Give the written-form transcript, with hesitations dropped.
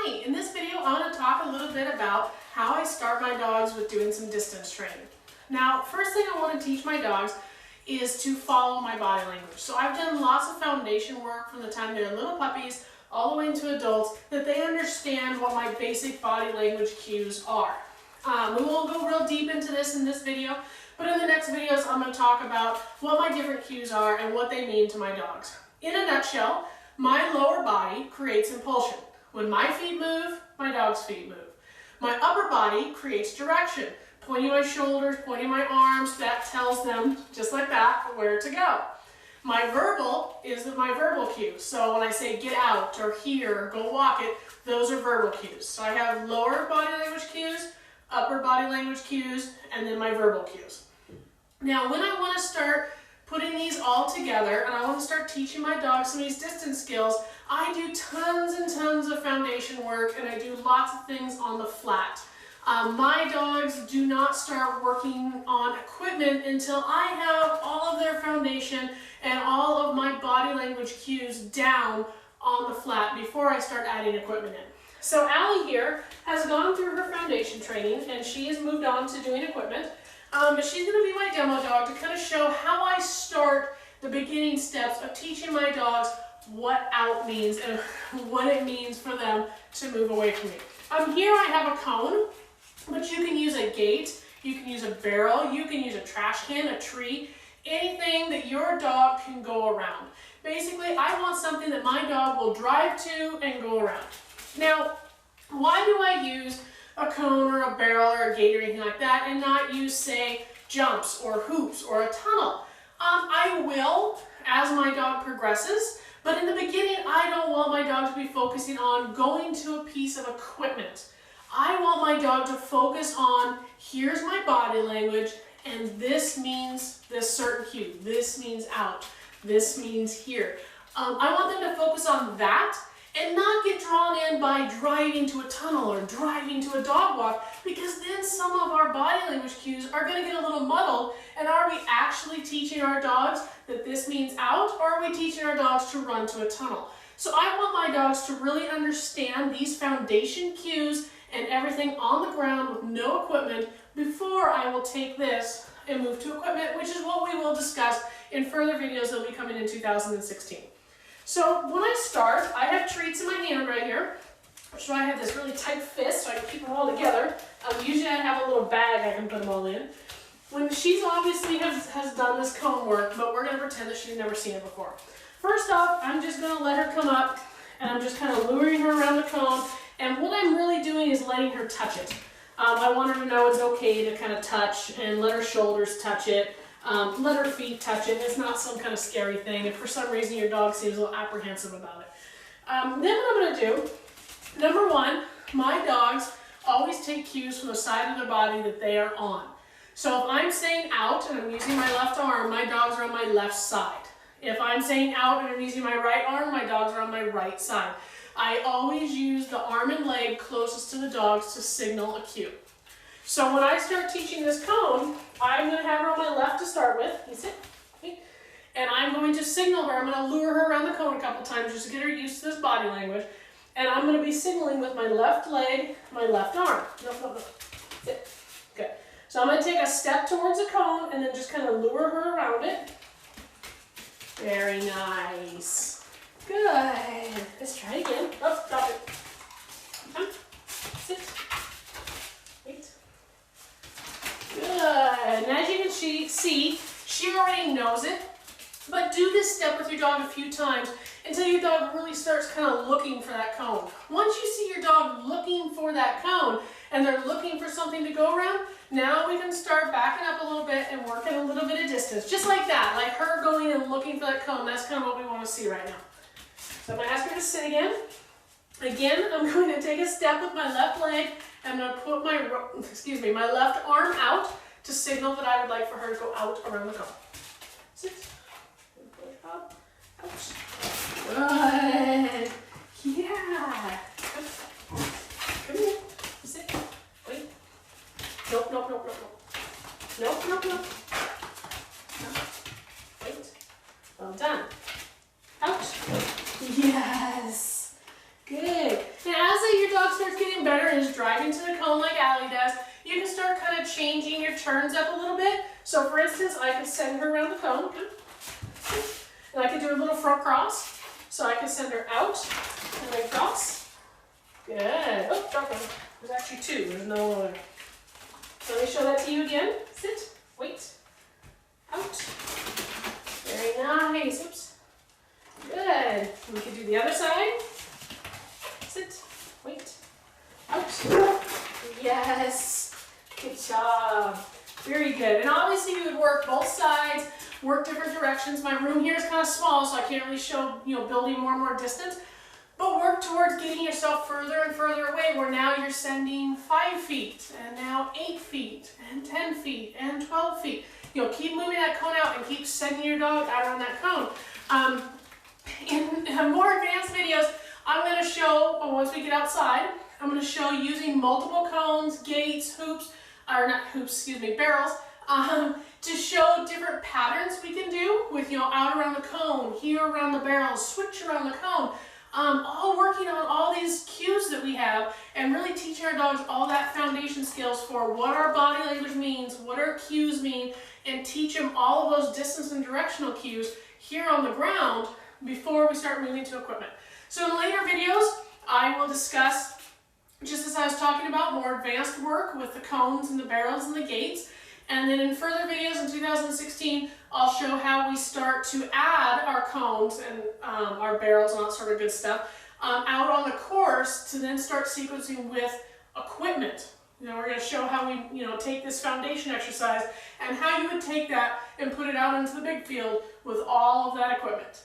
Connie. In this video, I'm going to talk a little bit about how I start my dogs with doing some distance training. Now, first thing I want to teach my dogs is to follow my body language. So I've done lots of foundation work from the time they're little puppies all the way into adults that they understand what my basic body language cues are. We won't go real deep into this in this video, but in the next videos I'm going to talk about what my different cues are and what they mean to my dogs. In a nutshell, my lower body creates impulsion. When my feet move, my dog's feet move. My upper body creates direction. Pointing my shoulders, pointing my arms, that tells them, just like that, where to go. My verbal is my verbal cue. So when I say get out or here or go walk it, those are verbal cues. So I have lower body language cues, upper body language cues, and then my verbal cues. Now when I want to start putting these all together and I want to start teaching my dogs some of these distance skills, I do tons and tons of foundation work and I do lots of things on the flat. My dogs do not start working on equipment until I have all of their foundation and all of my body language cues down on the flat before I start adding equipment in. So Allie here has gone through her foundation training and she has moved on to doing equipment. But she's going to be my demo dog to kind of show how I start the beginning steps of teaching my dogs what out means and what it means for them to move away from me. Here I have a cone, but you can use a gate, you can use a barrel, you can use a trash can, a tree, anything that your dog can go around. Basically, I want something that my dog will drive to and go around. Now, why do I use a cone or a barrel or a gate or anything like that and not use, say, jumps or hoops or a tunnel? I will as my dog progresses, but in the beginning I don't want my dog to be focusing on going to a piece of equipment. I want my dog to focus on, here's my body language and this means this certain cue, this means out, this means here. I want them to focus on that and not get drawn in by driving to a tunnel or driving to a dog walk, because then some of our body language cues are going to get a little muddled. And are we actually teaching our dogs that this means out, or are we teaching our dogs to run to a tunnel? So I want my dogs to really understand these foundation cues and everything on the ground with no equipment before I will take this and move to equipment, which is what we will discuss in further videos that will be coming in 2016. So when I start, I have treats in my hand right here. So I have this really tight fist so I can keep them all together. Usually I have a little bag I can put them all in. When she's obviously has done this cone work, but we're going to pretend that she's never seen it before. First off, I'm just going to let her come up and I'm just kind of luring her around the cone. And what I'm really doing is letting her touch it. I want her to know it's okay to kind of touch and let her shoulders touch it. Let her feet touch it. It's not some kind of scary thing. If for some reason your dog seems a little apprehensive about it. Then what I'm going to do, number one, my dogs always take cues from the side of their body that they are on. So if I'm saying out and I'm using my left arm, my dogs are on my left side. If I'm saying out and I'm using my right arm, my dogs are on my right side. I always use the arm and leg closest to the dogs to signal a cue. So when I start teaching this cone, I'm going to have her on my left to start with. You sit. Okay. And I'm going to signal her. I'm going to lure her around the cone a couple times just to get her used to this body language. And I'm going to be signaling with my left leg, my left arm. No. Sit. Good. So I'm going to take a step towards the cone and then just kind of lure her around it. Very nice. Good. Let's try it again. Oh, stop it. Come. Sit. Wait. Good. And as you can see, she already knows it. But do this step with your dog a few times until your dog really starts kind of looking for that cone. Once you see your dog looking for that cone and they're looking for something to go around, now we can start backing up a little bit and working a little bit of distance. Just like that, like her going and looking for that cone. That's kind of what we want to see right now. So I'm going to ask her to sit again. Again, I'm going to take a step with my left leg. I'm going to put my left arm out to signal that I would like for her to go out around the cone. Sit. Out. Good. Yeah. Come here. Sit. Wait. Nope. Wait. Well done. Out. Yes. Good. Now as your dog for instance, I could send her around the cone. And I could do a little front cross. So I could send her out and then cross. Good. Oh, drop one. There's actually two. There's no other. So let me show that to you again. Sit. Wait. Out. Very nice. Oops. Good. We could do the other side. Sit. Wait. Out. Yes. Good job. Very good. And obviously you would work both sides, work different directions. My room here is kind of small, so I can't really show, building more and more distance. But work towards getting yourself further and further away, where now you're sending 5 feet, and now 8 feet, and 10 feet, and 12 feet. Keep moving that cone out and keep sending your dog out on that cone. In more advanced videos, I'm going to show, once we get outside, I'm going to show using multiple cones, gates, hoops, or not hoops, excuse me, barrels, to show different patterns we can do with, out around the cone, here around the barrel, switch around the cone. All working on all these cues that we have and really teaching our dogs all that foundation skills for what our body language means, what our cues mean, and teach them all of those distance and directional cues here on the ground before we start moving to equipment. So in later videos, I will discuss, just as I was talking about, more advanced work with the cones and the barrels and the gates. And then in further videos in 2016, I'll show how we start to add our cones and our barrels and all that sort of good stuff out on the course to then start sequencing with equipment. We're going to show how we, take this foundation exercise and how you would take that and put it out into the big field with all of that equipment.